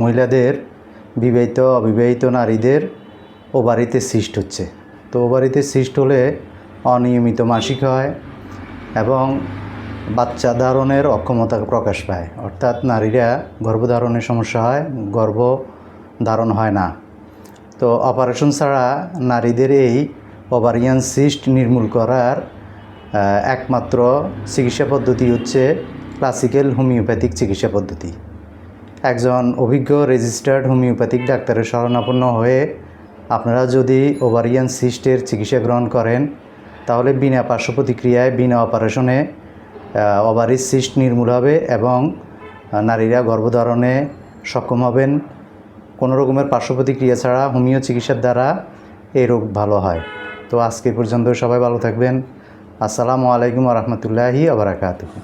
মহিলাদের বিবাহিত অবিবাহিত নারীদের ওভারিতে সিস্ট হচ্ছে। তো ওভারিতে সিস্ট হলে অনিয়মিত মাসিক হয় এবং বাচ্চা ধারণের অক্ষমতা প্রকাশ পায়, অর্থাৎ নারীরা গর্ভধারণের সমস্যা হয়, গর্ভ ধারণ হয় না। তো অপারেশন ছাড়া নারীদের এই ওভারিয়ান সিস্ট নির্মূল করার একমাত্র চিকিৎসা পদ্ধতি হচ্ছে ক্লাসিক্যাল হোমিওপ্যাথিক চিকিৎসা পদ্ধতি। একজন অভিজ্ঞ রেজিস্টার্ড হোমিওপ্যাথিক ডাক্তারের শরণাপন্ন হয়ে আপনারা যদি ওভারিয়ান সিস্টের চিকিৎসা গ্রহণ করেন তাহলে বিনা পার্শ্ব প্রতিক্রিয়ায় বিনা অপারেশনে ওভারির সিস্ট নির্মূল হবে এবং নারীরা গর্ভধারণে সক্ষম হবেন। কোনো রকমের পার্শ্ব প্রতিক্রিয়া ছাড়া হোমিও চিকিৎসার দ্বারা এই রোগ ভালো হয়। তো আজকে পর্যন্ত সবাই ভালো থাকবেন। আসসালামু আলাইকুম ওয়া রাহমাতুল্লাহি ওয়া বারাকাতুহু।